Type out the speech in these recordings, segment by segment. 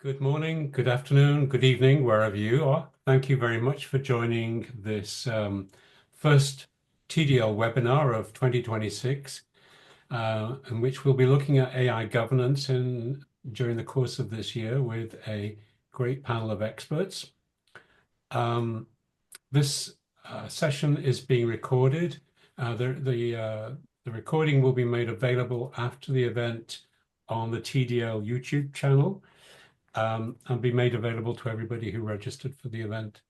Good morning, good afternoon, good evening, wherever you are. Thank you very much for joining this first TDL webinar of 2026, in which we'll be looking at AI governance during the course of this year with a great panel of experts. This session is being recorded. The recording will be made available after the event on the TDL YouTube channel. And be made available to everybody who registered for the event.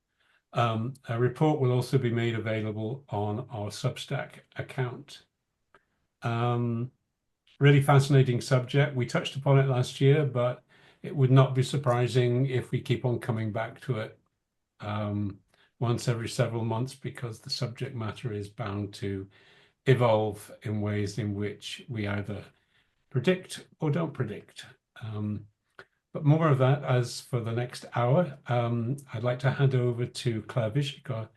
A report will also be made available on our Substack account. Really fascinating subject. We touched upon it last year, but it would not be surprising if we keep on coming back to it once every several months, because the subject matter is bound to evolve in ways in which we either predict or don't predict. But more of that as for the next hour. I'd like to hand over to Claire Vishik, our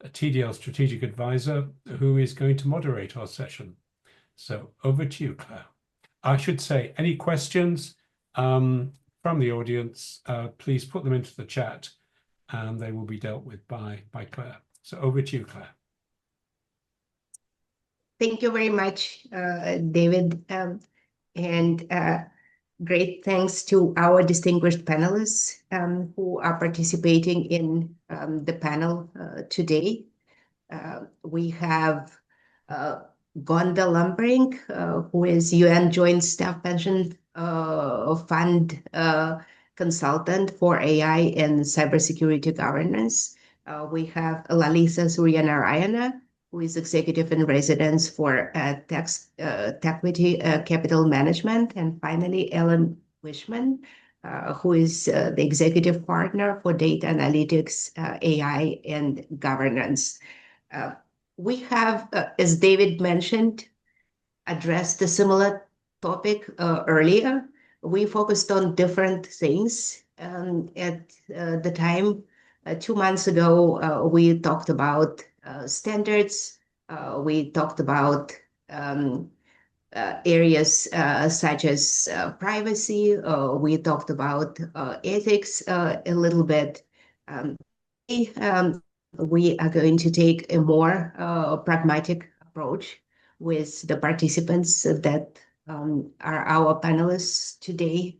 TDL Strategic Advisor, who is going to moderate our session. So over to you, Claire. I should say, any questions from the audience, please put them into the chat and they will be dealt with by Claire. So over to you, Claire. Thank you very much, David. Great thanks to our distinguished panelists who are participating in the panel today. We have Gonda Lumbering, who is UN Joint Staff Pension Fund consultant for AI and cybersecurity governance. We have Lalisa Suryanarayana, who is executive in residence for Taquity Capital Management. And finally, Ellen Wishman, who is the executive partner for data analytics, AI, and governance. We have, as David mentioned, addressed a similar topic earlier. We focused on different things. At the time, 2 months ago, we talked about standards. We talked about areas such as privacy. We talked about ethics a little bit. We are going to take a more pragmatic approach with the participants that are our panelists today.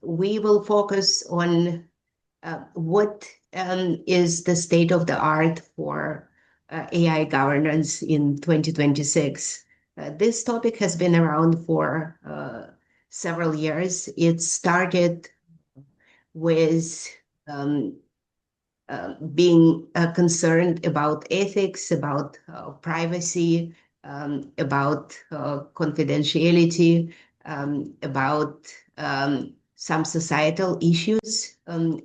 We will focus on what is the state of the art for AI governance in 2026. This topic has been around for several years. It started with being concerned about ethics, about privacy, about confidentiality, about some societal issues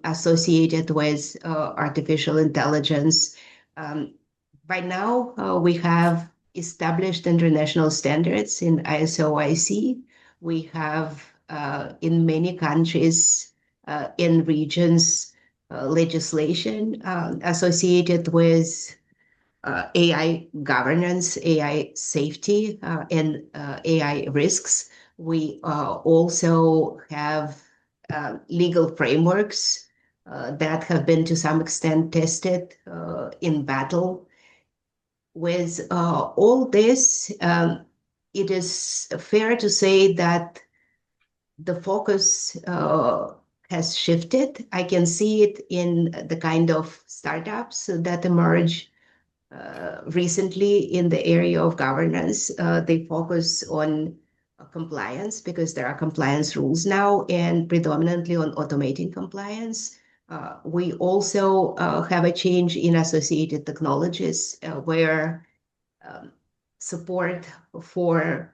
associated with artificial intelligence. By now, we have established international standards in ISO/IC. We have, in many countries, in regions, legislation associated with AI governance, AI safety, and AI risks. We also have legal frameworks that have been to some extent tested in battle. With all this, it is fair to say that the focus has shifted. I can see it in the kind of startups that emerge recently in the area of governance. They focus on compliance because there are compliance rules now, and predominantly on automating compliance. We also have a change in associated technologies where support for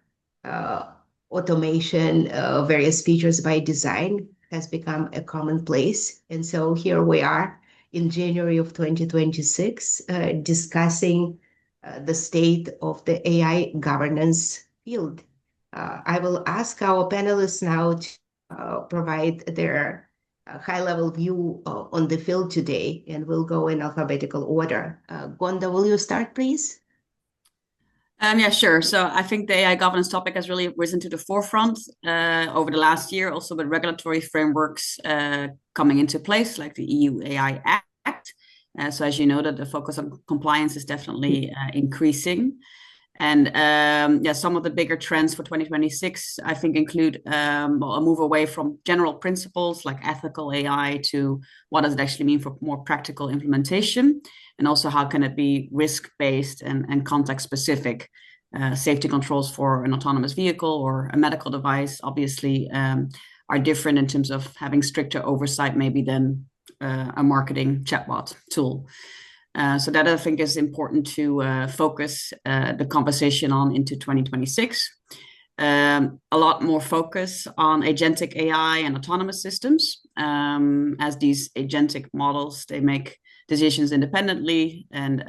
automation, various features by design has become a commonplace. And so here we are in January of 2026 discussing the state of the AI governance field. I will ask our panelists now to provide their high-level view on the field today, and we'll go in alphabetical order. Gonda, will you start, please? Yeah, sure. So I think the AI governance topic has really risen to the forefront over the last year, also with regulatory frameworks coming into place, like the EU AI Act. So as you know, that the focus on compliance is definitely increasing. And yeah, some of the bigger trends for 2026, I think, include a move away from general principles like ethical AI to what does it actually mean for more practical implementation, and also how can it be risk-based and context-specific. Safety controls for an autonomous vehicle or a medical device obviously are different in terms of having stricter oversight maybe than a marketing chatbot tool. So that I think is important to focus the conversation on into 2026. A lot more focus on agentic AI and autonomous systems, as these agentic models, they make decisions independently and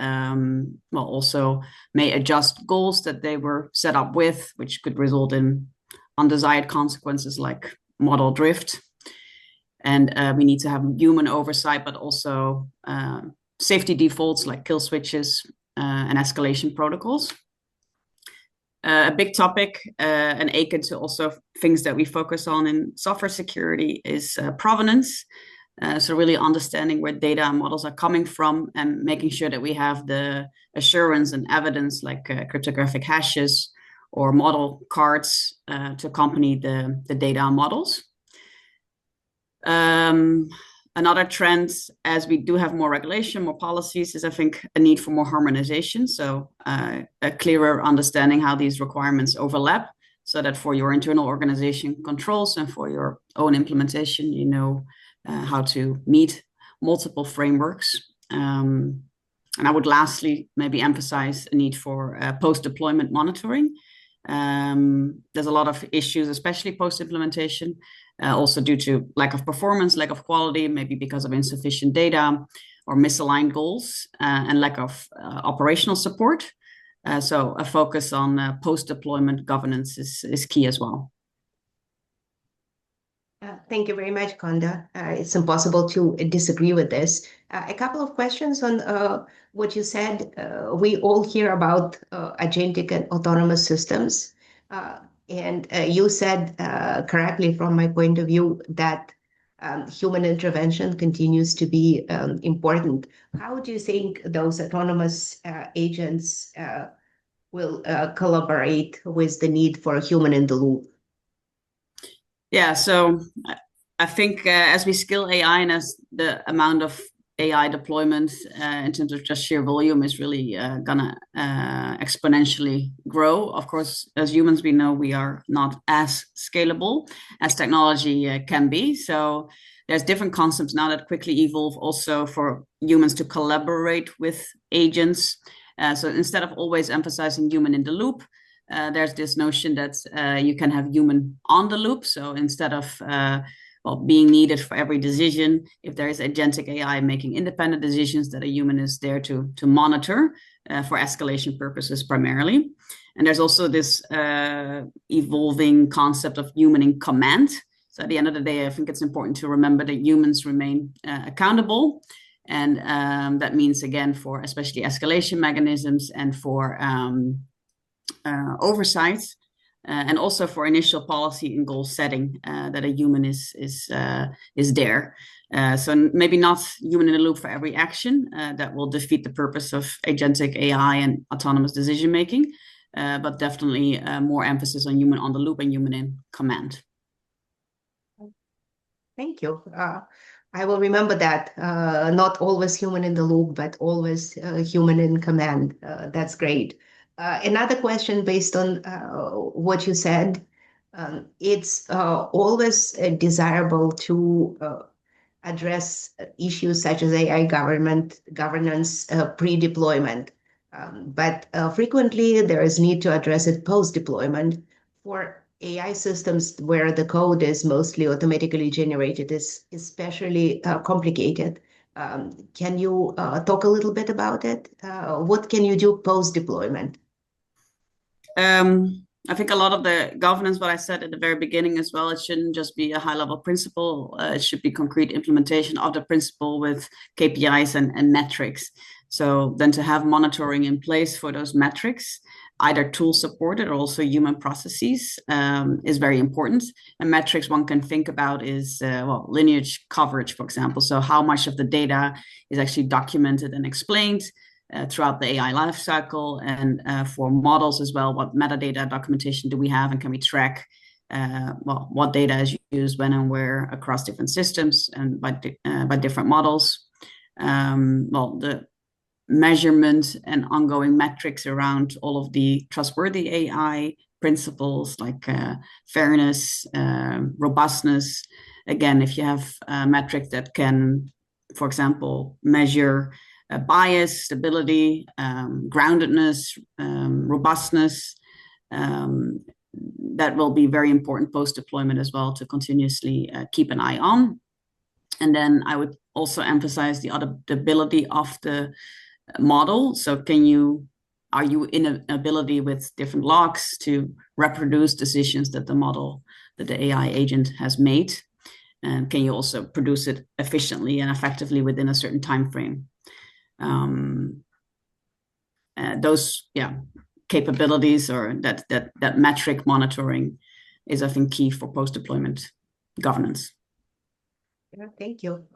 well, also may adjust goals that they were set up with, which could result in undesired consequences like model drift. And we need to have human oversight, but also safety defaults like kill switches and escalation protocols. A big topic and akin to also things that we focus on in software security is provenance. So really understanding where data and models are coming from and making sure that we have the assurance and evidence like cryptographic hashes or model cards to accompany the data and models. Another trend, as we do have more regulation, more policies, is I think a need for more harmonization. So a clearer understanding how these requirements overlap so that for your internal organization controls and for your own implementation, you know how to meet multiple frameworks. And I would lastly maybe emphasize a need for post-deployment monitoring. There's a lot of issues, especially post-implementation, also due to lack of performance, lack of quality, maybe because of insufficient data or misaligned goals and lack of operational support. So a focus on post-deployment governance is key as well. Thank you very much, Konda. It's impossible to disagree with this. A couple of questions on what you said. We all hear about agentic and autonomous systems. And you said correctly from my point of view that human intervention continues to be important. How do you think those autonomous agents will collaborate with the need for a human in the loop? Yeah, so I think as we scale AI and as the amount of AI deployment in terms of just sheer volume is really gonna exponentially grow. Of course, as humans, we know we are not as scalable as technology can be. So there's different concepts now that quickly evolve also for humans to collaborate with agents. So instead of always emphasizing human in the loop, there's this notion that you can have human on the loop. So instead of well, being needed for every decision, if there is agentic AI making independent decisions, that a human is there to monitor for escalation purposes primarily. And there's also this evolving concept of human in command. So at the end of the day, I think it's important to remember that humans remain accountable. And that means, again, for especially escalation mechanisms and for oversight, and also for initial policy and goal setting, that a human is there. So maybe not human in the loop for every action that will defeat the purpose of agentic AI and autonomous decision making, but definitely more emphasis on human on the loop and human in command. Thank you. I will remember that. Not always human in the loop, but always human in command. That's great. Another question based on what you said. It's always desirable to address issues such as AI governance pre-deployment. But frequently there is need to address it post-deployment. For AI systems where the code is mostly automatically generated is especially complicated. Can you talk a little bit about it? What can you do post-deployment? I think a lot of the governance, what I said at the very beginning as well, it shouldn't just be a high level principle. It should be concrete implementation of the principle with KPIs and metrics. So then to have monitoring in place for those metrics either tool supported or also human processes is very important. And metrics one can think about is, well, lineage coverage, for example. So how much of the data is actually documented and explained throughout the AI lifecycle, and for models as well, what metadata documentation do we have, and can we track well, what data is used when and where across different systems and by different models. Well, the measurement and ongoing metrics around all of the trustworthy AI principles like fairness, robustness. Again, if you have metrics that can, for example, measure bias, stability, groundedness, robustness, that will be very important post-deployment as well to continuously keep an eye on. And then I would also emphasize the auditability of the model. So are you in an ability with different logs to reproduce decisions that the AI agent has made? And can you also produce it efficiently and effectively within a certain time frame? Those capabilities, or that metric monitoring is, I think, key for post-deployment governance. Yeah, thank you.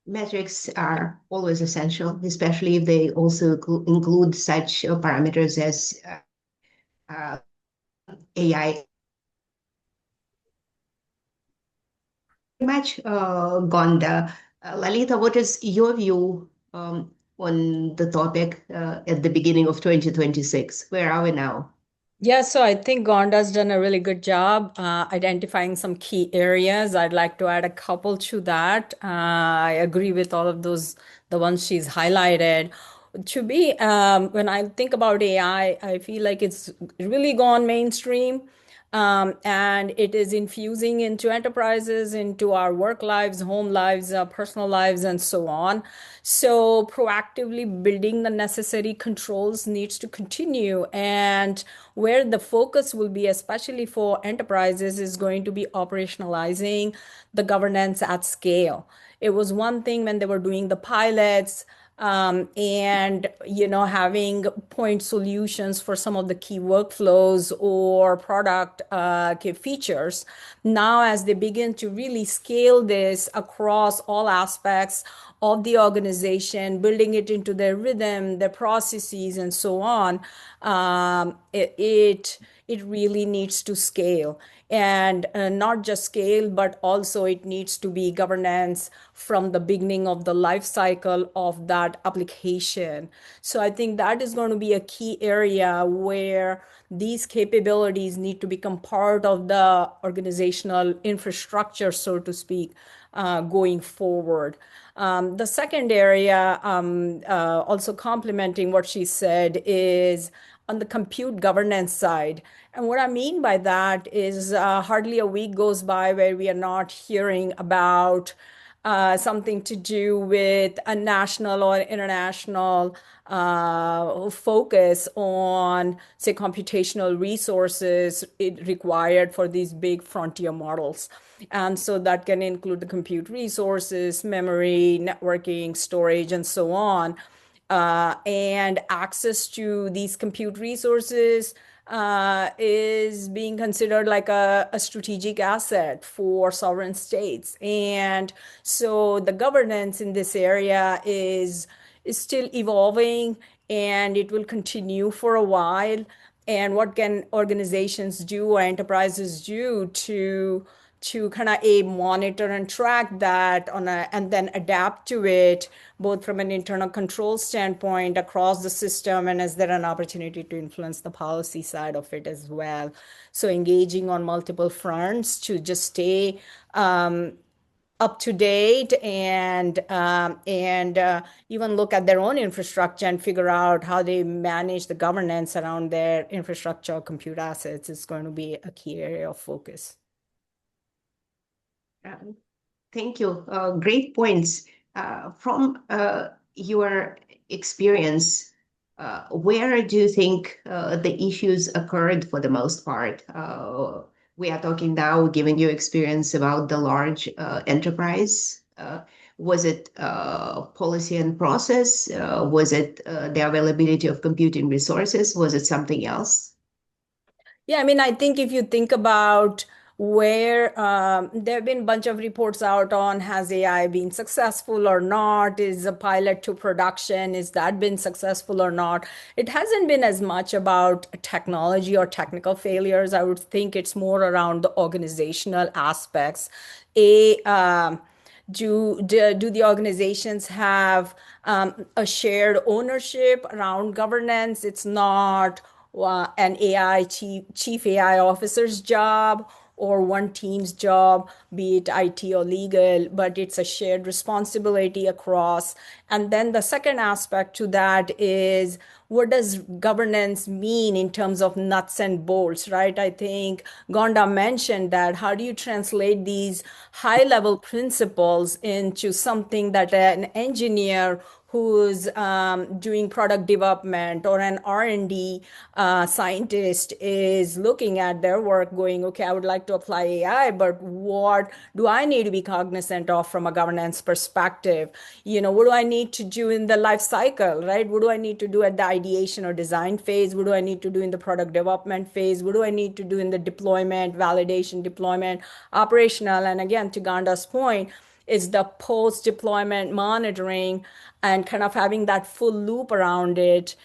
Metrics are always essential, especially if they also include such parameters as AI. Very much, Gonda. Lalita, what is your view on the topic at the beginning of 2026? Where are we now? Yeah, so I think Gonda's done a really good job identifying some key areas. I'd like to add a couple to that. I agree with all of those, the ones she's highlighted. When I think about AI, I feel like it's really gone mainstream. And it is infusing into enterprises, into our work lives, home lives, personal lives, and so on. So proactively building the necessary controls needs to continue. And where the focus will be, especially for enterprises, is going to be operationalizing the governance at scale. It was one thing when they were doing the pilots, and having point solutions for some of the key workflows or product features. Now, as they begin to really scale this across all aspects of the organization, building it into their rhythm, their processes, and so on, it really needs to scale. And not just scale, but also it needs to be governance from the beginning of the life cycle of that application. So I think that is going to be a key area where these capabilities need to become part of the organizational infrastructure, so to speak, going forward. The second area, also complementing what she said, is on the compute governance side. And what I mean by that is hardly a week goes by where we are not hearing about something to do with a national or international focus on, say, computational resources required for these big frontier models. And so that can include the compute resources, memory, networking, storage, and so on. And access to these compute resources is being considered like a strategic asset for sovereign states. And so the governance in this area is still evolving, and it will continue for a while. And what can organizations do or enterprises do to kind of monitor and track that and then adapt to it, both from an internal control standpoint across the system, and is there an opportunity to influence the policy side of it as well? So engaging on multiple fronts to just stay up to date and even look at their own infrastructure and figure out how they manage the governance around their infrastructure or compute assets is going to be a key area of focus. Thank you. Great points. From your experience, where do you think the issues occurred for the most part? We are talking now, giving you experience about the large enterprise. Was it policy and process? Was it the availability of computing resources? Was it something else? Yeah, I mean, I think if you think about where there have been a bunch of reports out on has AI been successful or not? Is a pilot to production, is that been successful or not? It hasn't been as much about technology or technical failures. I would think it's more around the organizational aspects. Do the organizations have a shared ownership around governance? It's not an AI chief AI officer's job or one team's job, be it IT or legal, but it's a shared responsibility across. And then the second aspect to that is, what does governance mean in terms of nuts and bolts, right? I think Gonda mentioned that. How do you translate these high level principles into something that an engineer who's doing product development or an R&D scientist is looking at their work going, okay, I would like to apply AI, but what do I need to be cognizant of from a governance perspective? What do I need to do in the life cycle, right? What do I need to do at the ideation or design phase? What do I need to do in the product development phase? What do I need to do in the deployment, validation, deployment, operational? And again, to Ganda's point, is the post-deployment monitoring and kind of having that full loop around it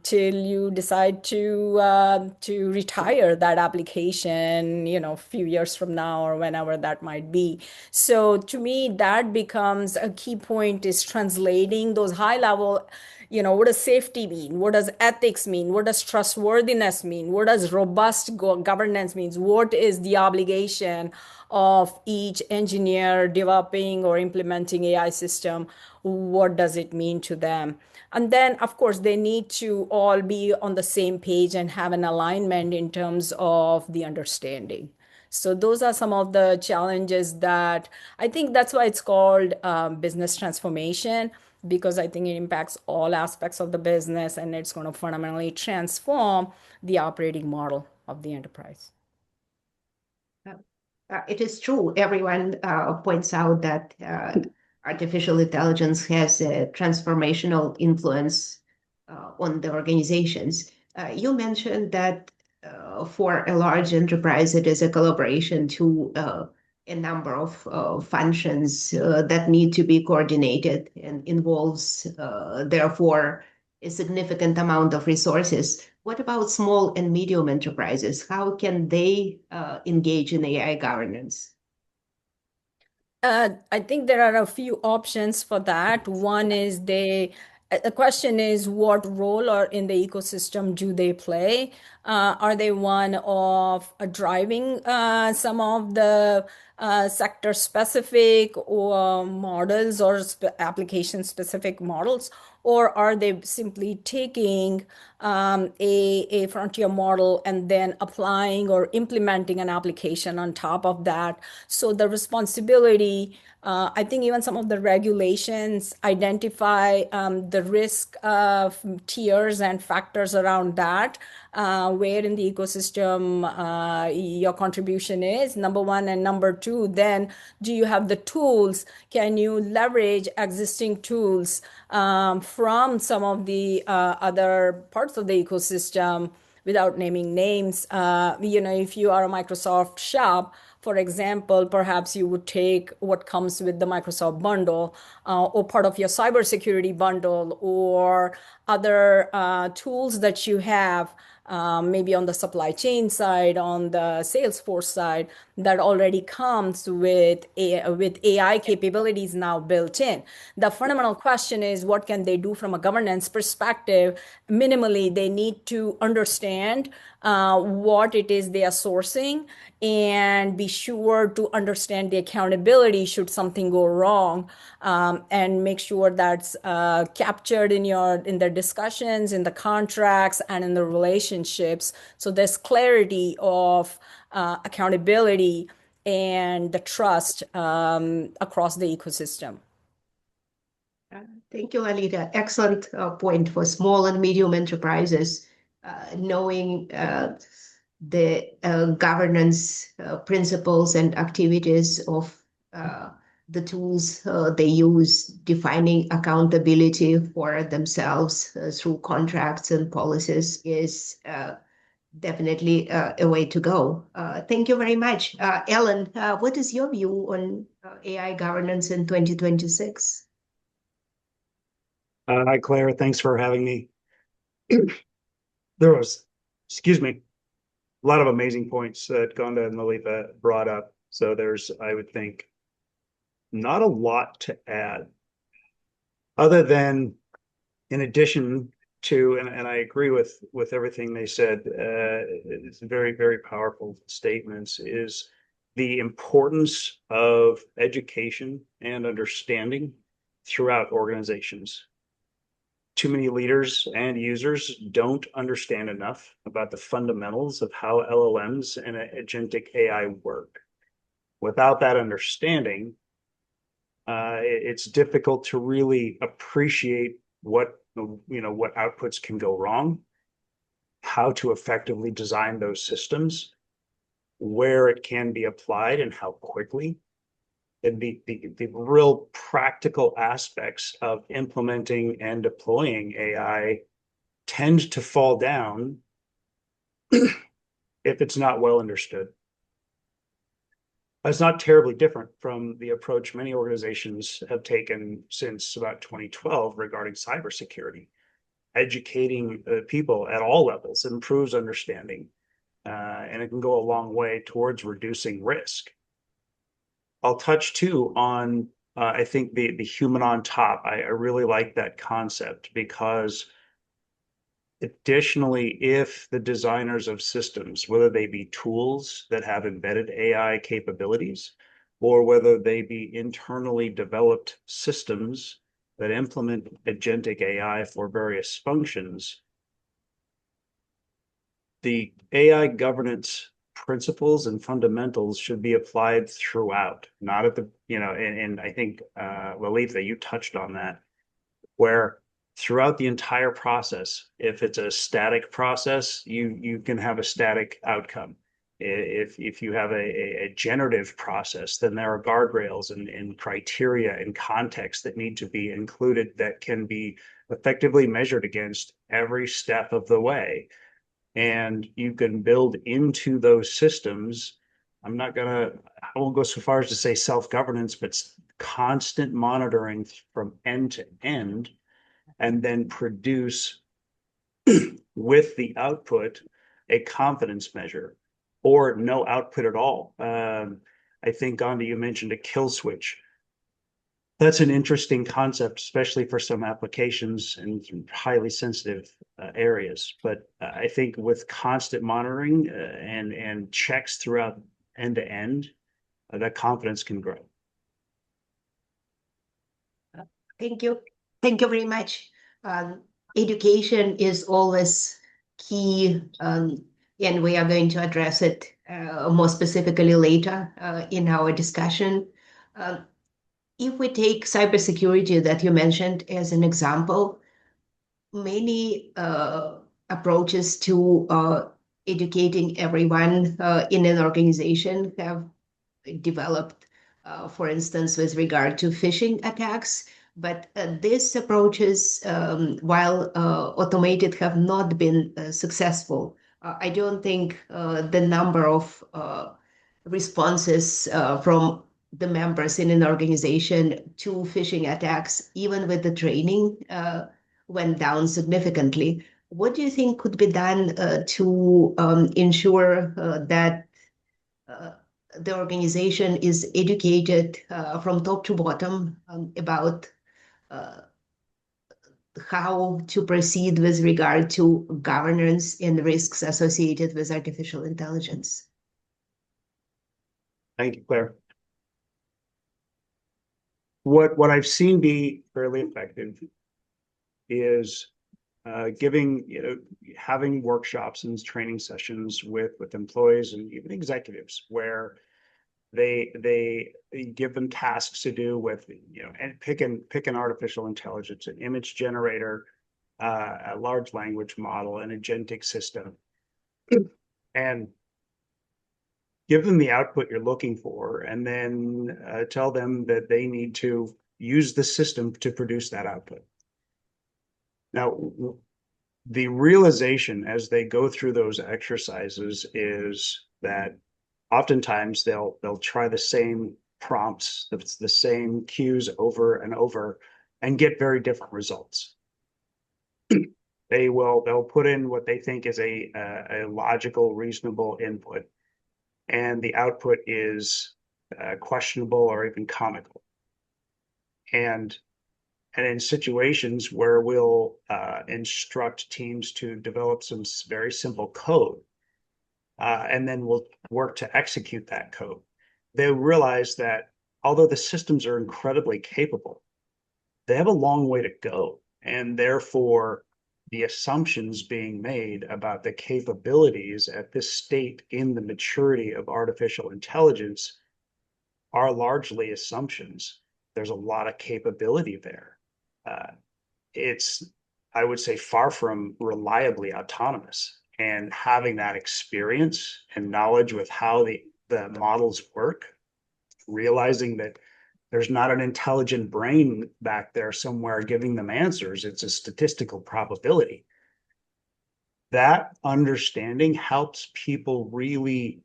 till you decide to retire that application, a few years from now or whenever that might be. So to me, that becomes a key point, is translating those high level. What does safety mean? What does ethics mean? What does trustworthiness mean? What does robust governance means? What is the obligation of each engineer developing or implementing AI system? What does it mean to them? And then, of course, they need to all be on the same page and have an alignment in terms of the understanding. So those are some of the challenges that I think that's why it's called business transformation, because I think it impacts all aspects of the business and it's going to fundamentally transform the operating model of the enterprise. It is true. Everyone points out that artificial intelligence has a transformational influence on the organizations. You mentioned that for a large enterprise, it is a collaboration to a number of functions that need to be coordinated and involves, therefore, a significant amount of resources. What about small and medium enterprises? How can they engage in AI governance? I think there are a few options for that. One is the question is, what role or in the ecosystem do they play? Are they one of driving some of the sector specific or models or application specific models? Or are they simply taking a frontier model and then applying or implementing an application on top of that? So the responsibility, I think even some of the regulations identify the risk of tiers and factors around that, where in the ecosystem your contribution is, number one. And number two, then do you have the tools? Can you leverage existing tools from some of the other parts of the ecosystem without naming names? If you are a Microsoft shop, for example, perhaps you would take what comes with the Microsoft bundle or part of your cybersecurity bundle or other tools that you have, maybe on the supply chain side, on the Salesforce side, that already comes with AI capabilities now built in. The fundamental question is, what can they do from a governance perspective? Minimally, they need to understand what it is they are sourcing and be sure to understand the accountability should something go wrong, and make sure that's captured in their discussions, in the contracts, and in the relationships. So there's clarity of accountability and the trust across the ecosystem. Thank you, Lalita. Excellent point for small and medium enterprises. Knowing the governance principles and activities of the tools they use, defining accountability for themselves through contracts and policies is definitely a way to go. Thank you very much. Ellen, what is your view on AI governance in 2026? Hi, Claire. Thanks for having me. There was, excuse me, a lot of amazing points that Gonda and Lalitha brought up. So there's, I would think, not a lot to add other than, in addition to, and I agree with everything they said, it's very, very powerful statements, is the importance of education and understanding throughout organizations. Too many leaders and users don't understand enough about the fundamentals of how LLMs and agentic AI work. Without that understanding, it's difficult to really appreciate what outputs can go wrong, how to effectively design those systems, where it can be applied and how quickly. And the real practical aspects of implementing and deploying AI tend to fall down if it's not well understood. That's not terribly different from the approach many organizations have taken since about 2012 regarding cybersecurity. Educating people at all levels improves understanding, and it can go a long way towards reducing risk. I'll touch too on, I think the human on top. I really like that concept because additionally, if the designers of systems, whether they be tools that have embedded AI capabilities, or whether they be internally developed systems that implement agentic AI for various functions, the AI governance principles and fundamentals should be applied throughout, not at the, and I think, Lalitha, you touched on that, where throughout the entire process, if it's a static process, you can have a static outcome. If you have a generative process, then there are guardrails and criteria and context that need to be included that can be effectively measured against every step of the way. And you can build into those systems. I won't go so far as to say self-governance, but constant monitoring from end to end, and then produce with the output a confidence measure or no output at all. I think, Gandhi, you mentioned a kill switch. That's an interesting concept, especially for some applications and highly sensitive areas. But I think with constant monitoring and checks throughout end to end, that confidence can grow. Thank you. Thank you very much. Education is always key, and we are going to address it more specifically later in our discussion. If we take cybersecurity that you mentioned as an example, many approaches to educating everyone in an organization have developed, for instance, with regard to phishing attacks. But these approaches, while automated, have not been successful. I don't think the number of responses from the members in an organization to phishing attacks, even with the training, went down significantly. What do you think could be done to ensure that the organization is educated from top to bottom about how to proceed with regard to governance and risks associated with artificial intelligence? Thank you, Claire. What I've seen be fairly effective is having workshops and training sessions with employees and even executives where they give them tasks to do with, and pick an artificial intelligence, an image generator, a large language model, an agentic system, and give them the output you're looking for, and then tell them that they need to use the system to produce that output. Now, the realization as they go through those exercises is that oftentimes they'll try the same prompts, the same cues over and over, and get very different results. They'll put in what they think is a logical, reasonable input, and the output is questionable or even comical. And in situations where we'll instruct teams to develop some very simple code, and then we'll work to execute that code, they realize that although the systems are incredibly capable, they have a long way to go. And therefore, the assumptions being made about the capabilities at this state in the maturity of artificial intelligence are largely assumptions. There's a lot of capability there. It's, I would say, far from reliably autonomous. And having that experience and knowledge with how the models work, realizing that there's not an intelligent brain back there somewhere giving them answers, it's a statistical probability. That understanding helps people really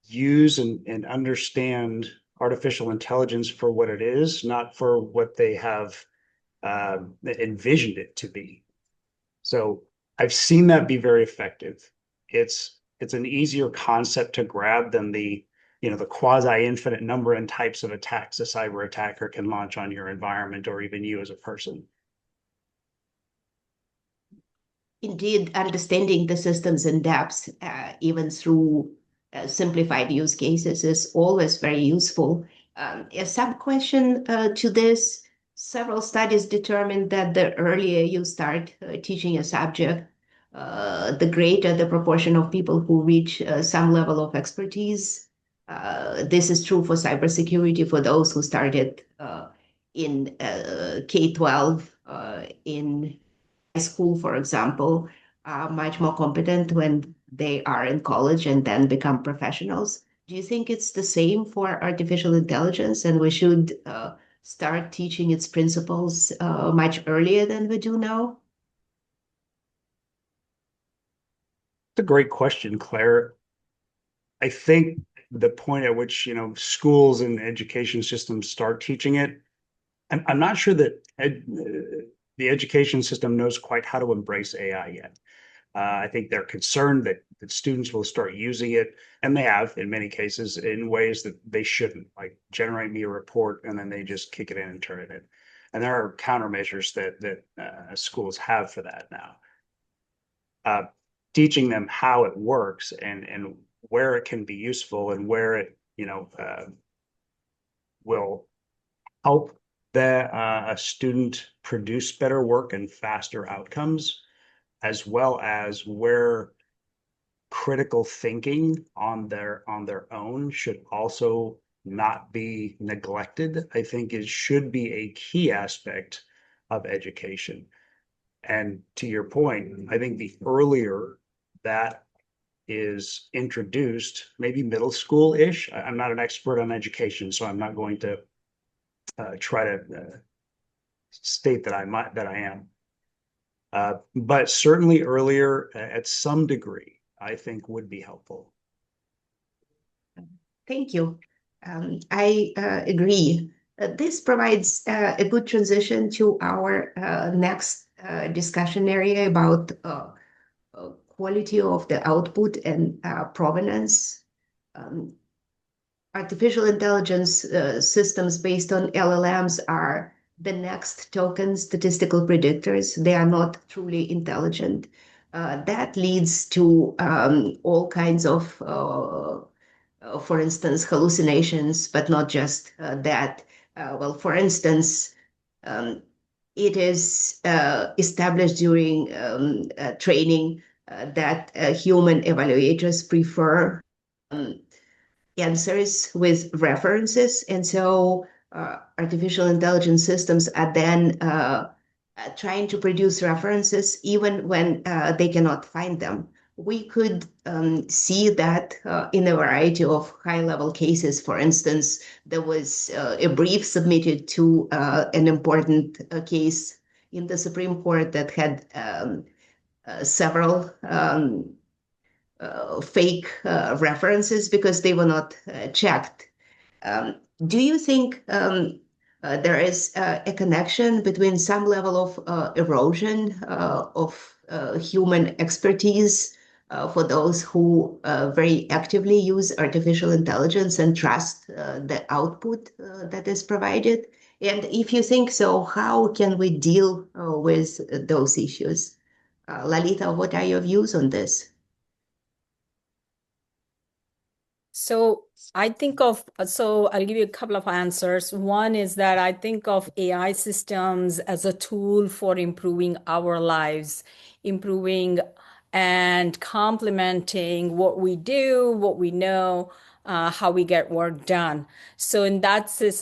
use and understand artificial intelligence for what it is, not for what they have envisioned it to be. So I've seen that be very effective. It's an easier concept to grab than the quasi-infinite number and types of attacks a cyber attacker can launch on your environment or even you as a person. Indeed, understanding the systems in depth, even through simplified use cases, is always very useful. A sub-question to this: several studies determine that the earlier you start teaching a subject, the greater the proportion of people who reach some level of expertise. This is true for cybersecurity for those who started in K-12, in high school, for example, are much more competent when they are in college and then become professionals. Do you think it's the same for artificial intelligence, and we should start teaching its principles much earlier than we do now? It's a great question, Claire. I think the point at which schools and education systems start teaching it, I'm not sure that the education system knows quite how to embrace AI yet. I think they're concerned that students will start using it, and they have in many cases in ways that they shouldn't, like generate me a report and then they just kick it in and turn it in. And there are countermeasures that schools have for that now. Teaching them how it works and where it can be useful and where it will help a student produce better work and faster outcomes, as well as where critical thinking on their own should also not be neglected, I think it should be a key aspect of education. And to your point, I think the earlier that is introduced, maybe middle school-ish. I'm not an expert on education, so I'm not going to try to state that I am. But certainly earlier, at some degree, I think would be helpful. Thank you. I agree. This provides a good transition to our next discussion area about quality of the output and provenance. Artificial intelligence systems based on LLMs are the next token statistical predictors. They are not truly intelligent. That leads to all kinds of, for instance, hallucinations, but not just that. Well, for instance, it is established during training that human evaluators prefer answers with references. And so artificial intelligence systems are then trying to produce references even when they cannot find them. we could see that in a variety of high-level cases. For instance, there was a brief submitted to an important case in the Supreme Court that had several fake references because they were not checked. Do you think there is a connection between some level of erosion of human expertise for those who very actively use artificial intelligence and trust the output that is provided? And if you think so, how can we deal with those issues? Lalita, what are your views on this? So I'll give you a couple of answers. One is that I think of AI systems as a tool for improving our lives, improving and complementing what we do, what we know, how we get work done. So in that sense,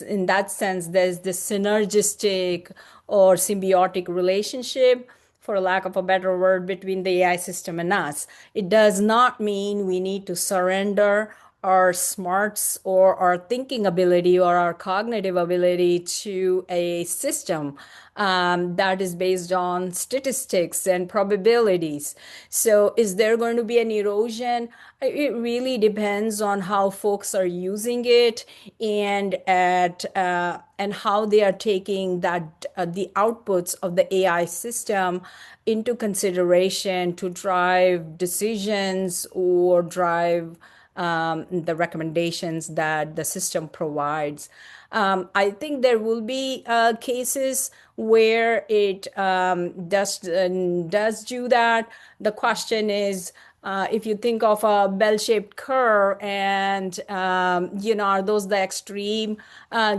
there's this synergistic or symbiotic relationship, for lack of a better word, between the AI system and us. It does not mean we need to surrender our smarts or our thinking ability or our cognitive ability to a system that is based on statistics and probabilities. So is there going to be an erosion? It really depends on how folks are using it and how they are taking that the outputs of the AI system into consideration to drive decisions or drive the recommendations that the system provides. I think there will be cases where it does do that. The question is, if you think of a bell-shaped curve and, are those the extreme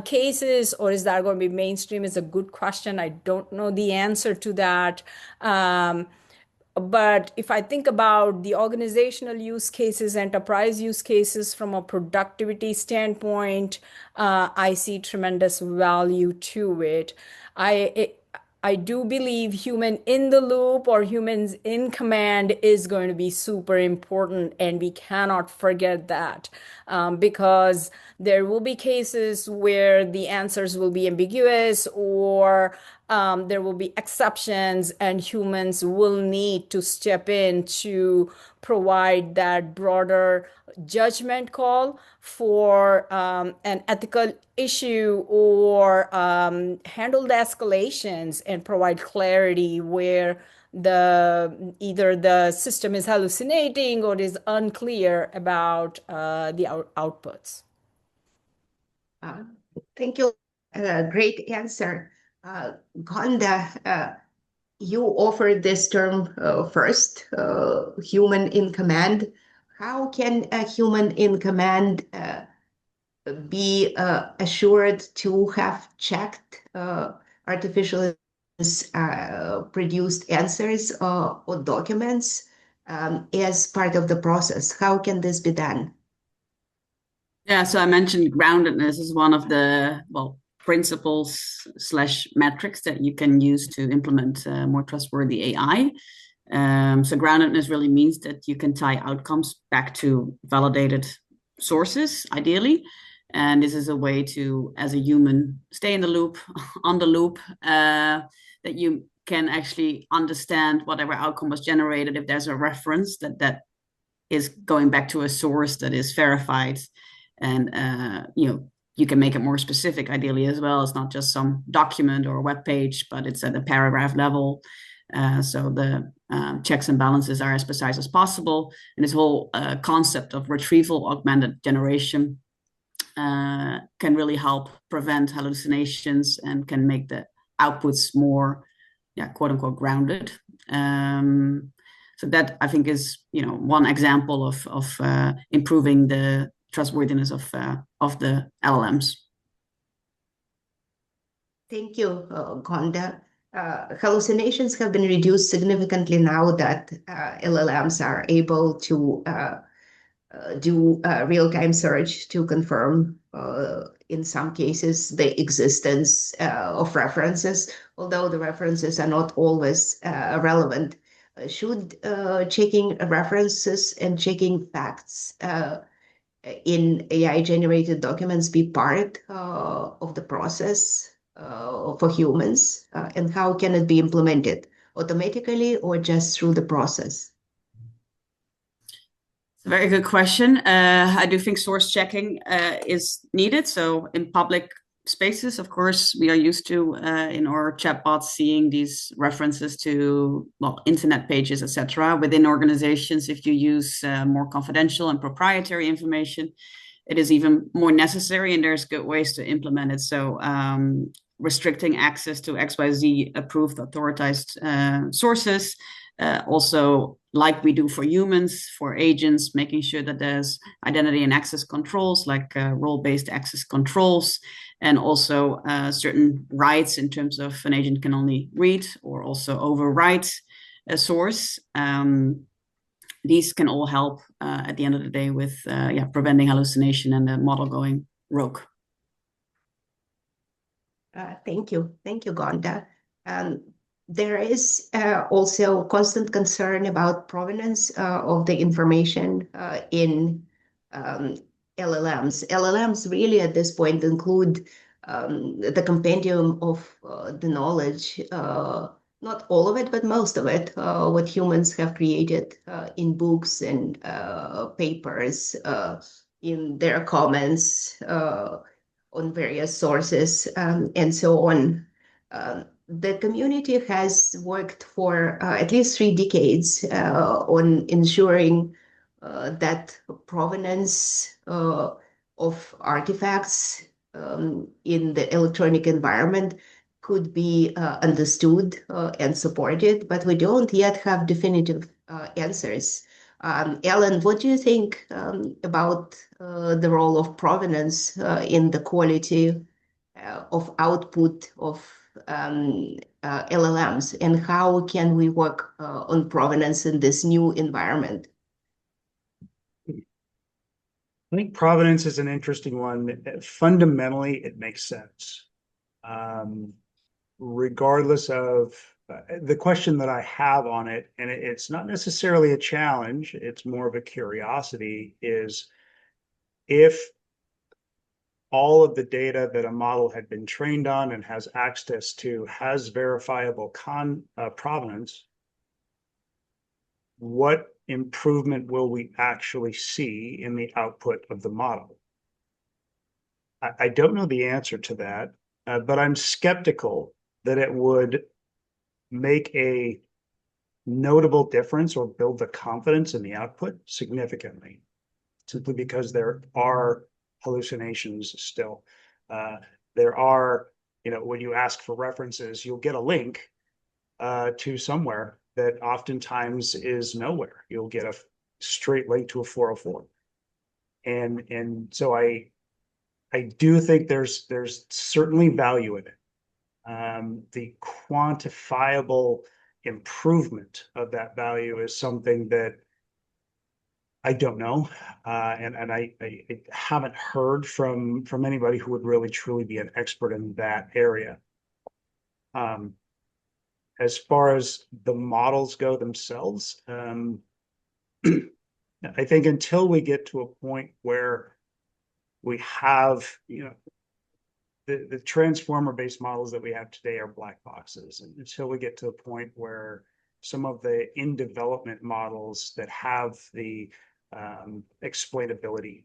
cases, or is that going to be mainstream is a good question. I don't know the answer to that. But if I think about the organizational use cases, enterprise use cases from a productivity standpoint, I see tremendous value to it. I do believe human in the loop or humans in command is going to be super important, and we cannot forget that because there will be cases where the answers will be ambiguous or there will be exceptions, and humans will need to step in to provide that broader judgment call for an ethical issue or handle the escalations and provide clarity where either the system is hallucinating or is unclear about the outputs. Thank you. Great answer. Gonda, you offered this term first, human in command. How can a human in command be assured to have checked artificial produced answers or documents as part of the process? How can this be done? Yeah, so I mentioned groundedness is one of the, principles / metrics that you can use to implement more trustworthy AI. So groundedness really means that you can tie outcomes back to validated sources, ideally. And this is a way to, as a human, stay in the loop, on the loop, that you can actually understand whatever outcome was generated if there's a reference that is going back to a source that is verified. And you can make it more specific, ideally, as well. It's not just some document or a web page, but it's at a paragraph level. So the checks and balances are as precise as possible. And this whole concept of retrieval augmented generation can really help prevent hallucinations and can make the outputs more, quote unquote, grounded. So that, I think, is one example of improving the trustworthiness of the LLMs. Thank you, Gonda. Hallucinations have been reduced significantly now that LLMs are able to do real-time search to confirm, in some cases, the existence of references, although the references are not always relevant. Should checking references and checking facts in AI-generated documents be part of the process for humans? And how can it be implemented automatically or just through the process? It's a very good question. I do think source checking is needed. So in public spaces, of course, we are used to in our chatbots seeing these references to, well, internet pages, etc. Within organizations, if you use more confidential and proprietary information, it is even more necessary, and there's good ways to implement it. So restricting access to XYZ approved authorized sources, also like we do for humans, for agents, making sure that there's identity and access controls like role-based access controls, and also certain rights in terms of an agent can only read or also overwrite a source. These can all help at the end of the day with preventing hallucination and the model going rogue. Thank you, Gonda. There is also constant concern about provenance of the information in LLMs. LLMs really at this point include the compendium of the knowledge, not all of it, but most of it, what humans have created in books and papers, in their comments on various sources, and so on. The community has worked for at least 3 decades on ensuring that provenance of artifacts in the electronic environment could be understood and supported, but we don't yet have definitive answers. Ellen, what do you think about the role of provenance in the quality of output of LLMs, and how can we work on provenance in this new environment? I think provenance is an interesting one. Fundamentally, it makes sense. Regardless of the question that I have on it, and it's not necessarily a challenge, it's more of a curiosity, is if all of the data that a model had been trained on and has access to has verifiable provenance, what improvement will we actually see in the output of the model? I don't know the answer to that, but I'm skeptical that it would make a notable difference or build the confidence in the output significantly, simply because there are hallucinations still. There are, when you ask for references, you'll get a link to somewhere that oftentimes is nowhere. You'll get a straight link to a 404. And so I do think there's certainly value in it. The quantifiable improvement of that value is something that I don't know, and I haven't heard from anybody who would really truly be an expert in that area. As far as the models go themselves, I think until we get to a point where we have, the transformer-based models that we have today are black boxes, and until we get to a point where some of the in development models that have the explainability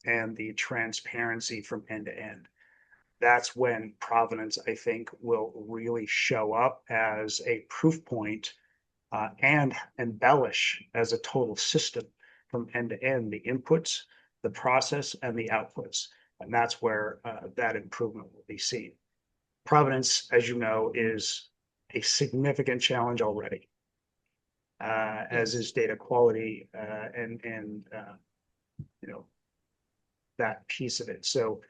and the transparency from end to end, that's when provenance, I think, will really show up as a proof point and embellish as a total system from end to end, the inputs, the process, and the outputs. And that's where that improvement will be seen. Provenance, as you know, is a significant challenge already, as is data quality and that piece of it. So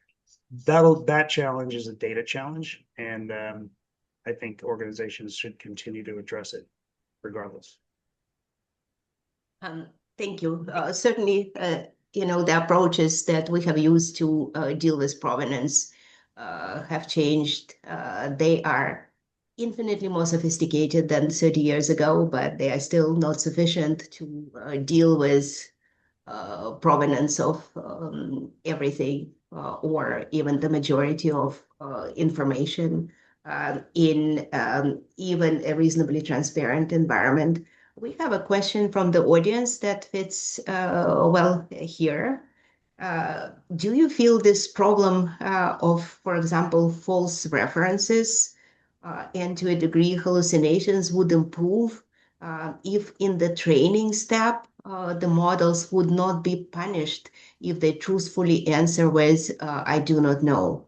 that challenge is a data challenge, and I think organizations should continue to address it regardless. Thank you. Certainly, the approaches that we have used to deal with provenance have changed. They are infinitely more sophisticated than 30 years ago, but they are still not sufficient to deal with provenance of everything or even the majority of information in even a reasonably transparent environment. We have a question from the audience that fits well here. Do you feel this problem of, for example, false references and to a degree hallucinations would improve if in the training step the models would not be punished if they truthfully answer with I do not know?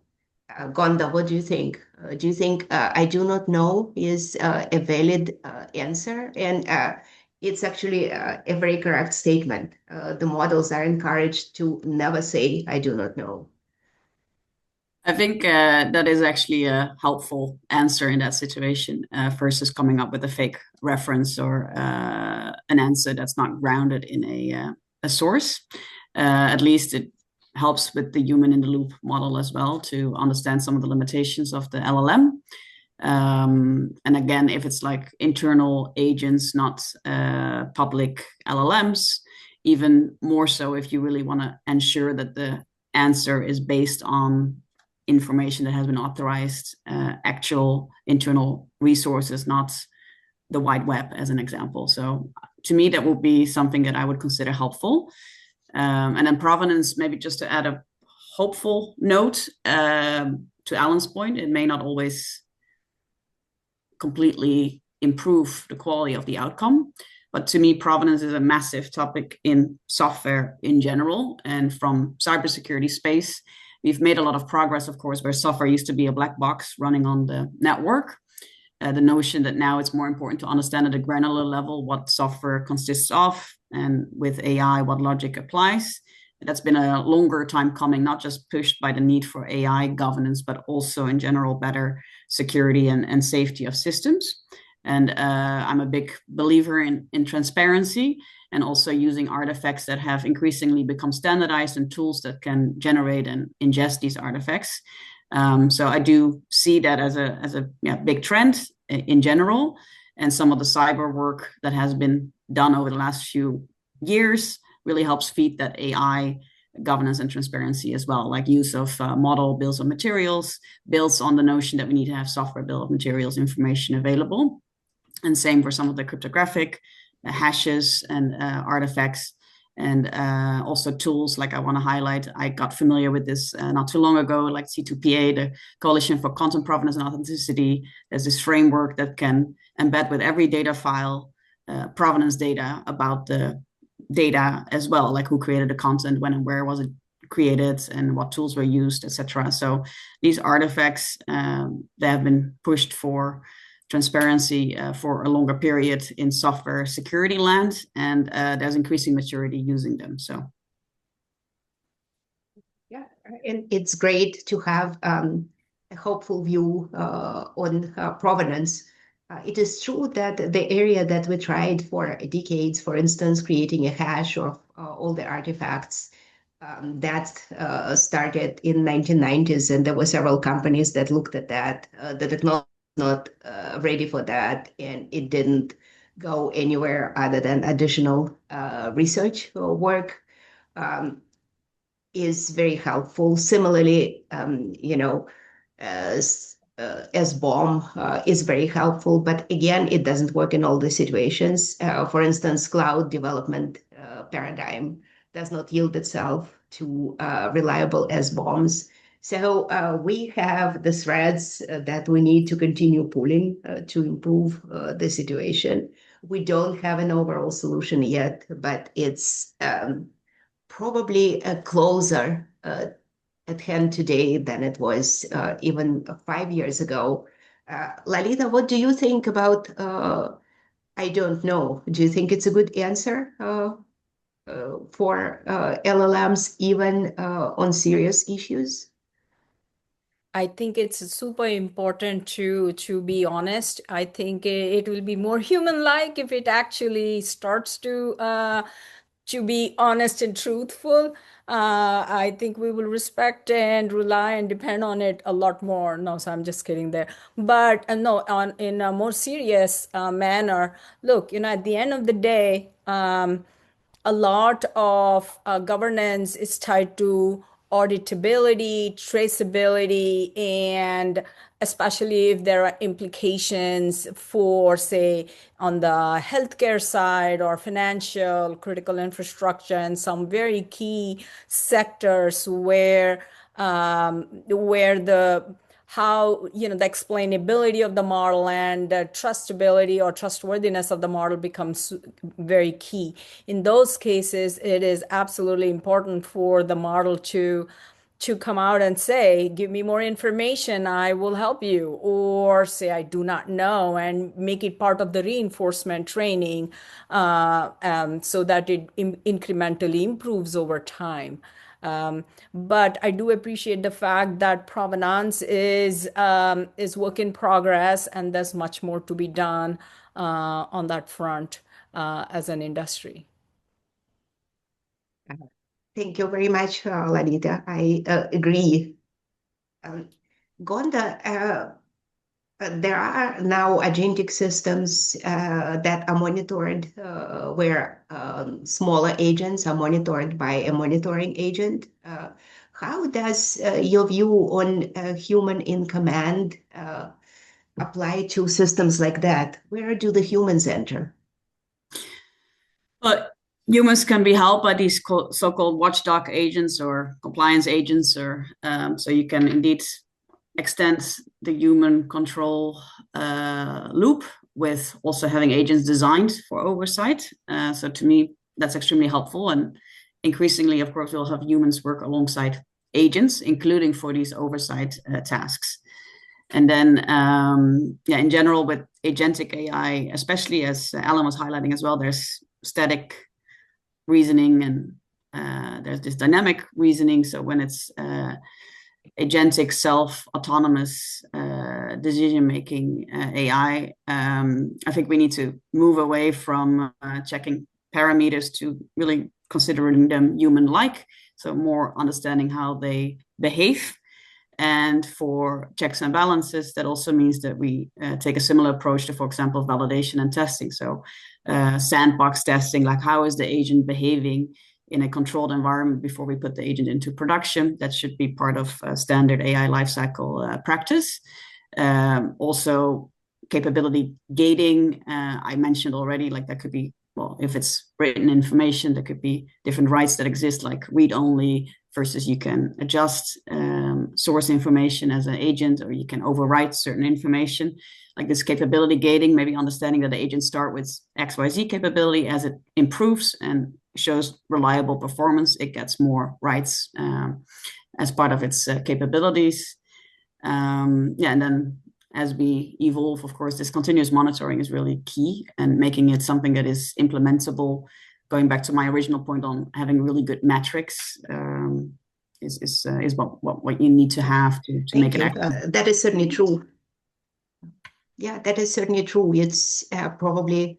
Gonda, what do you think? Do you think I do not know is a valid answer? And it's actually a very correct statement. The models are encouraged to never say I do not know. I think that is actually a helpful answer in that situation versus coming up with a fake reference or an answer that's not grounded in a source. At least it helps with the human in the loop model as well to understand some of the limitations of the LLM. And again, if it's like internal agents, not public LLMs, even more so if you really want to ensure that the answer is based on information that has been authorized, actual internal resources, not the wide web as an example. So to me, that would be something that I would consider helpful. And then provenance, maybe just to add a hopeful note to Alan's point, it may not always completely improve the quality of the outcome. But to me, provenance is a massive topic in software in general. And from cybersecurity space, we've made a lot of progress, of course, where software used to be a black box running on the network. The notion that now it's more important to understand at a granular level what software consists of, and with AI, what logic applies. That's been a longer time coming, not just pushed by the need for AI governance, but also in general better security and safety of systems. And I'm a big believer in transparency and also using artifacts that have increasingly become standardized and tools that can generate and ingest these artifacts. So I do see that as a big trend in general. And some of the cyber work that has been done over the last few years really helps feed that AI governance and transparency as well, like use of model bills of materials, builds on the notion that we need to have software bill of materials information available. And same for some of the cryptographic hashes and artifacts. And also tools like I want to highlight, I got familiar with this not too long ago, like C2PA, the Coalition for Content Provenance and Authenticity. There's this framework that can embed with every data file provenance data about the data as well, like who created the content, when and where was it created, and what tools were used, etc. So these artifacts, they have been pushed for transparency for a longer period in software security land, and there's increasing maturity using them. So yeah, and it's great to have a hopeful view on provenance. It is true that the area that we tried for decades, for instance, creating a hash of all the artifacts, that started in 1990s, and there were several companies that looked at that. The technology not ready for that, and it didn't go anywhere other than additional research work is very helpful. Similarly, as SBOM is very helpful, but again, it doesn't work in all the situations. For instance, cloud development paradigm does not yield itself to reliable SBOMs. So we have the threads that we need to continue pulling to improve the situation. We don't have an overall solution yet, but it's probably closer at hand today than it was even 5 years ago. Lalita, what do you think about I don't know? Do you think it's a good answer for LLMs even on serious issues? I think it's super important to be honest. I think it will be more human-like if it actually starts to to be honest and truthful, I think we will respect and rely and depend on it a lot more. No, so I'm just kidding there. But no, in a more serious manner, look, at the end of the day, a lot of governance is tied to auditability, traceability, and especially if there are implications for, say, on the healthcare side or financial, critical infrastructure, and some very key sectors where the how the explainability of the model and the trustability or trustworthiness of the model becomes very key. In those cases, it is absolutely important for the model to come out and say, give me more information, I will help you, or say, I do not know, and make it part of the reinforcement training so that it incrementally improves over time. But I do appreciate the fact that provenance is work in progress, and there's much more to be done on that front as an industry. Thank you very much, Lanita. I agree. Gonda, there are now agentic systems that are monitored where smaller agents are monitored by a monitoring agent. How does your view on human in command apply to systems like that? Where do the humans enter? But humans can be helped by these so-called watchdog agents or compliance agents, or so you can indeed extend the human control loop with also having agents designed for oversight. So to me, that's extremely helpful. And increasingly, of course, we'll have humans work alongside agents, including for these oversight tasks. And then, in general, with agentic AI, especially as Alan was highlighting as well, there's static reasoning and there's this dynamic reasoning. So when it's agentic self-autonomous decision-making AI, I think we need to move away from checking parameters to really considering them human-like, so more understanding how they behave. And for checks and balances, that also means that we take a similar approach to, for example, validation and testing. So sandbox testing, like how is the agent behaving in a controlled environment before we put the agent into production. That should be part of standard AI lifecycle practice. Also, capability gating, I mentioned already, like that could be, well, if it's written information, there could be different rights that exist, like read-only versus you can adjust source information as an agent, or you can overwrite certain information. Like this capability gating, maybe understanding that the agents start with XYZ capability. As it improves and shows reliable performance, it gets more rights as part of its capabilities. And then as we evolve, of course, this continuous monitoring is really key, and making it something that is implementable. Going back to my original point on having really good metrics is what you need to have to make it active. That is certainly true. Yeah, that is certainly true. It's probably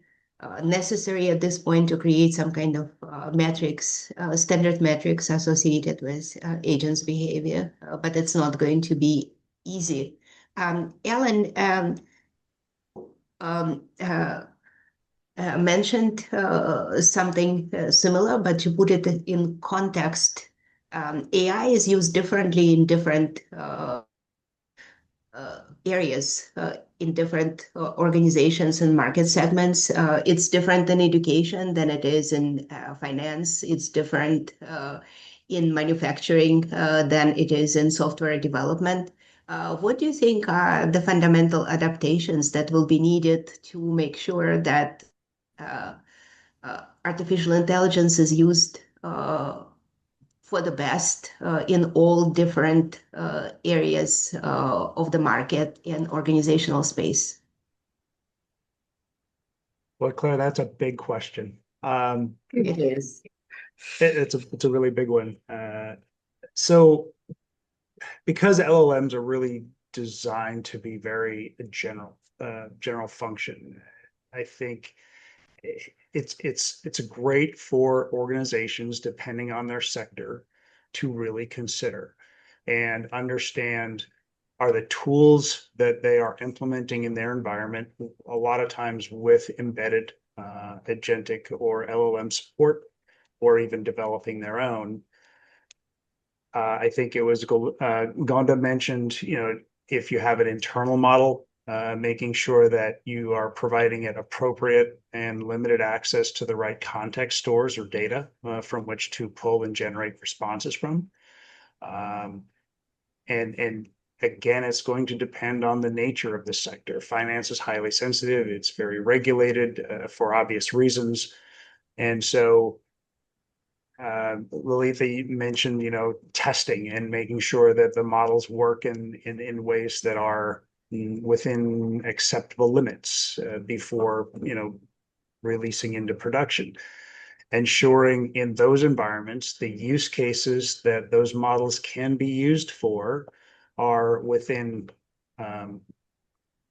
necessary at this point to create some kind of metrics, standard metrics associated with agents' behavior, but it's not going to be easy. Ellen mentioned something similar, but to put it in context, AI is used differently in different areas, in different organizations and market segments. It's different in education than it is in finance. It's different in manufacturing than it is in software development. What do you think are the fundamental adaptations that will be needed to make sure that artificial intelligence is used for the best in all different areas of the market and organizational space? Well, Claire, that's a big question. It is. It's a really big one. So because LLMs are really designed to be very general function, I think it's great for organizations, depending on their sector, to really consider and understand, are the tools that they are implementing in their environment, a lot of times with embedded agentic or LLM support, or even developing their own. I think it was Gonda mentioned, if you have an internal model, making sure that you are providing it appropriate and limited access to the right context stores or data from which to pull and generate responses from. And again, it's going to depend on the nature of the sector. Finance is highly sensitive. It's very regulated for obvious reasons. And so Lalitha, you mentioned, testing and making sure that the models work in ways that are within acceptable limits before, releasing into production. Ensuring in those environments, the use cases that those models can be used for are within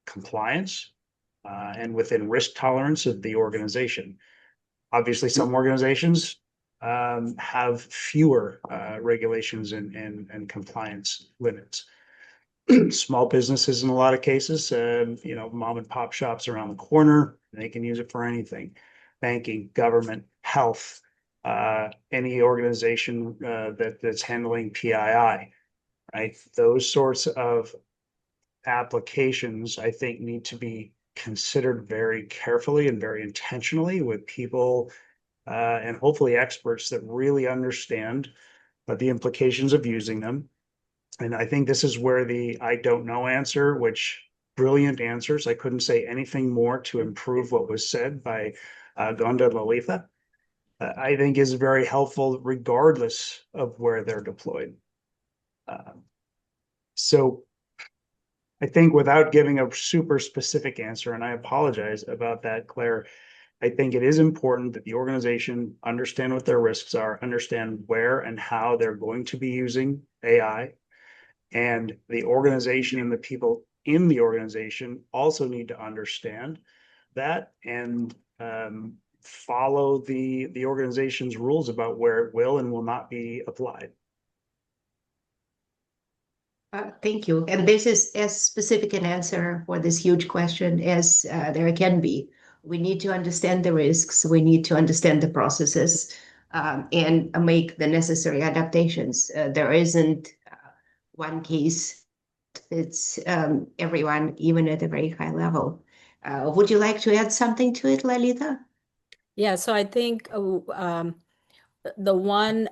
compliance and within risk tolerance of the organization. Obviously, some organizations have fewer regulations and compliance limits. Small businesses, in a lot of cases, mom and pop shops around the corner, they can use it for anything. Banking, government, health, any organization that's handling PII, right? Those sorts of applications, I think, need to be considered very carefully and very intentionally with people and hopefully experts that really understand the implications of using them. And I think this is where the I don't know answer, which brilliant answers, I couldn't say anything more to improve what was said by Gonda and Lalitha, I think is very helpful regardless of where they're deployed. So I think without giving a super specific answer, and I apologize about that, Claire, I think it is important that the organization understand what their risks are, understand where and how they're going to be using AI, and the organization and the people in the organization also need to understand that and follow the organization's rules about where it will and will not be applied. Thank you. And this is as specific an answer for this huge question as there can be. We need to understand the risks. We need to understand the processes and make the necessary adaptations. There isn't one case fits everyone, even at a very high level. Would you like to add something to it, Lalitha? Yeah, so I think the one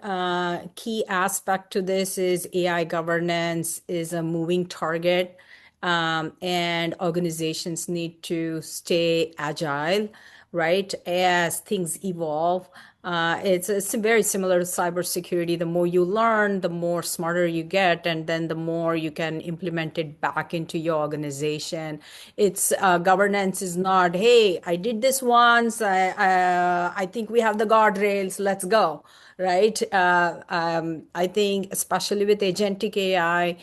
key aspect to this is AI governance is a moving target, and organizations need to stay agile, right, as things evolve. It's very similar to cybersecurity. The more you learn, the more smarter you get, and then the more you can implement it back into your organization. It's governance is not, hey, I did this once. I think we have the guardrails. Let's go, right? I think especially with agentic AI.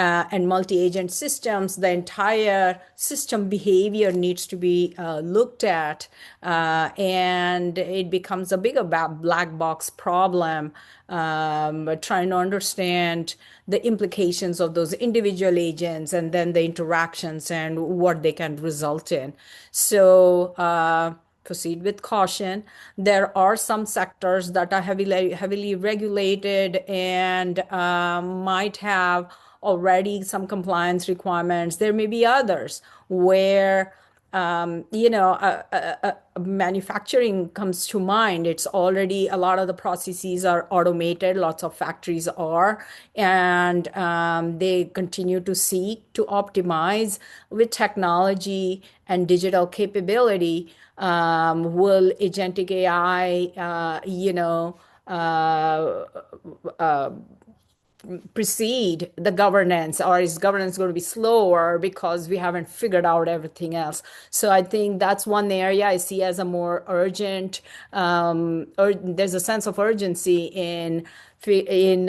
And multi-agent systems, the entire system behavior needs to be looked at, and it becomes a bigger black box problem, trying to understand the implications of those individual agents and then the interactions and what they can result in. So proceed with caution. There are some sectors that are heavily regulated and might have already some compliance requirements. There may be others where manufacturing comes to mind. It's already a lot of the processes are automated. Lots of factories are, and they continue to seek to optimize with technology and digital capability. Will agentic AI, precede the governance, or is governance going to be slower because we haven't figured out everything else? So I think that's one area I see as a more urgent, or there's a sense of urgency in in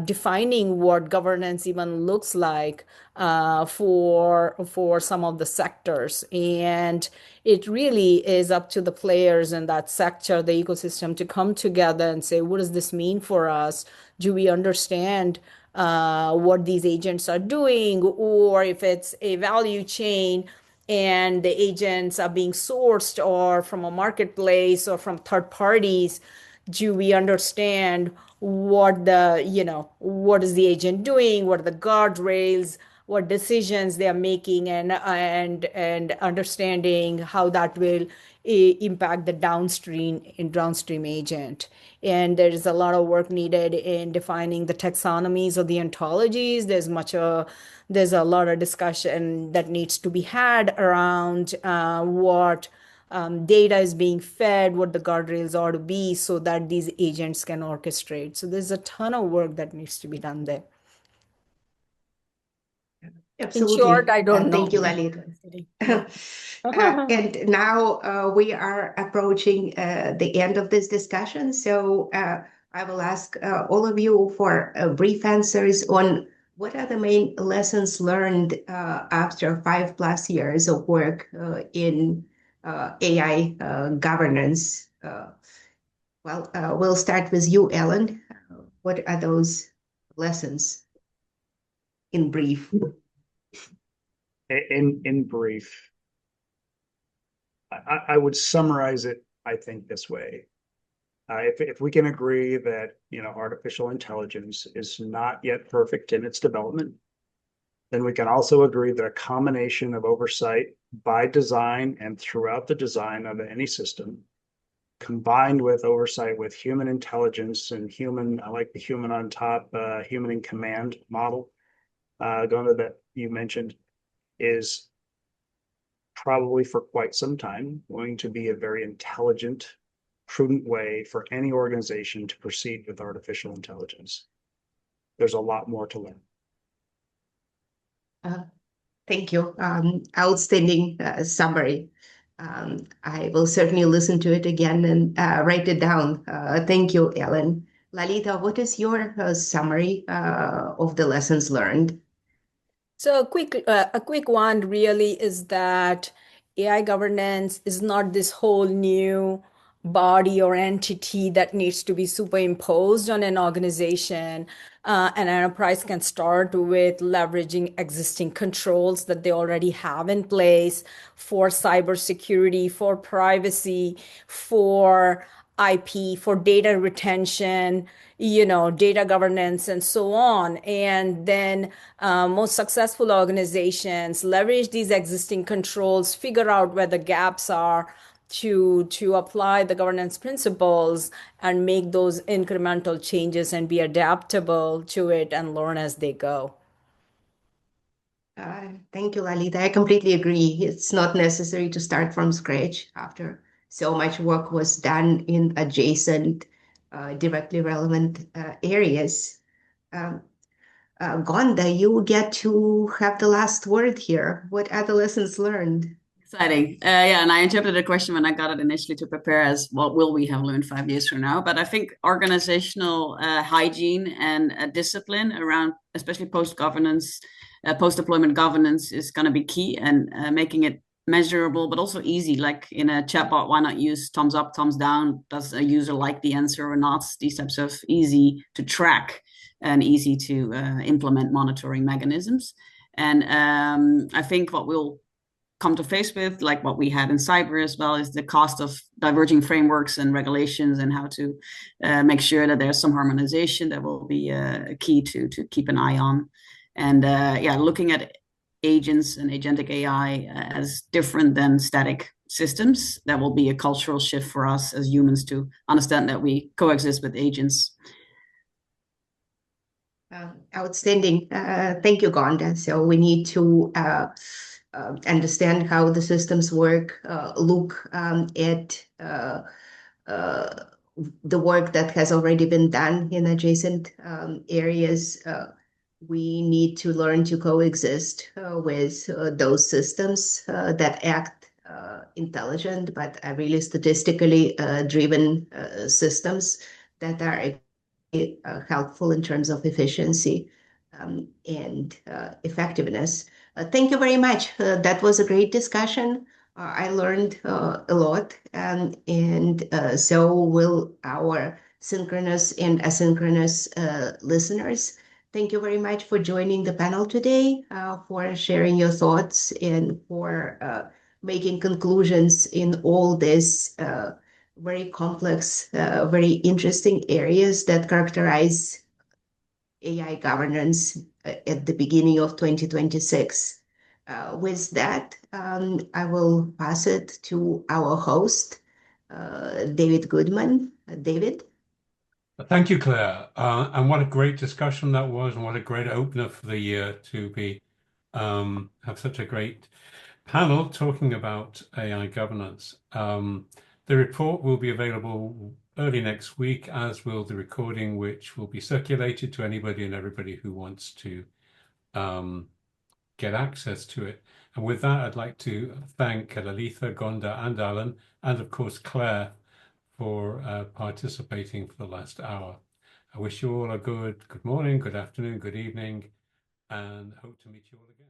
defining what governance even looks like for some of the sectors. And it really is up to the players in that sector, the ecosystem, to come together and say, what does this mean for us? Do we understand what these agents are doing? Or if it's a value chain and the agents are being sourced or from a marketplace or from third parties, do we understand what what is the agent doing, what are the guardrails, what decisions they are making, and understanding how that will impact the downstream agent. And there is a lot of work needed in defining the taxonomies of the ontologies. There's a lot of discussion that needs to be had around what data is being fed, what the guardrails ought to be, so that these agents can orchestrate. So there's a ton of work that needs to be done there. Absolutely. In short, I don't know. Thank you, Lalita. And now we are approaching the end of this discussion. So I will ask all of you for brief answers on what are the main lessons learned after 5+ years of work in AI governance. We'll start with you, Ellen. What are those lessons in brief? In brief, I would summarize it, I think, this way. If we can agree that, artificial intelligence is not yet perfect in its development, then we can also agree that a combination of oversight by design and throughout the design of any system, combined with oversight with human intelligence and I like the human on top, human in command model, Gonda, that you mentioned, is probably for quite some time going to be a very intelligent, prudent way for any organization to proceed with artificial intelligence. There's a lot more to learn. Thank you. Outstanding summary. I will certainly listen to it again and write it down. Thank you, Ellen. Lalita, what is your summary of the lessons learned? So a quick one really is that AI governance is not this whole new body or entity that needs to be superimposed on an organization. An enterprise can start with leveraging existing controls that they already have in place for cybersecurity, for privacy, for IP, for data retention, data governance, and so on. And then most successful organizations leverage these existing controls, figure out where the gaps are to apply the governance principles and make those incremental changes and be adaptable to it and learn as they go. Thank you, Lalita. I completely agree. It's not necessary to start from scratch after so much work was done in adjacent, directly relevant areas. Gonda, you get to have the last word here. What are the lessons learned? Exciting. Yeah, and I interpreted the question when I got it initially to prepare as what will we have learned 5 years from now? But I think organizational hygiene and discipline around, especially post-governance, post-deployment governance is going to be key, and making it measurable, but also easy. Like in a chatbot, why not use thumbs up, thumbs down? Does a user like the answer or not? These types of easy to track and easy to implement monitoring mechanisms. And I think what we'll come to face with, like what we had in cyber as well, is the cost of diverging frameworks and regulations, and how to make sure that there's some harmonization that will be key to keep an eye on. And looking at agents and agentic AI as different than static systems, that will be a cultural shift for us as humans to understand that we coexist with agents. Outstanding. Thank you, Gonda. So we need to understand how the systems work, look at the work that has already been done in adjacent areas. We need to learn to coexist with those systems that act intelligent, but are really statistically driven systems that are helpful in terms of efficiency and effectiveness. Thank you very much. That was a great discussion. I learned a lot, and so will our synchronous and asynchronous listeners. Thank you very much for joining the panel today, for sharing your thoughts, and for making conclusions in all this very complex, very interesting areas that characterize AI governance at the beginning of 2026. With that, I will pass it to our host, David Goodman. David? Thank you, Claire. And what a great discussion that was, and what a great opener for the year to be have such a great panel talking about AI governance. The report will be available early next week, as will the recording, which will be circulated to anybody and everybody who wants to get access to it. And with that, I'd like to thank Lalitha, Gonda, and Alan, and of course Claire, for participating for the last hour. I wish you all a good morning, good afternoon, good evening, and hope to meet you all again.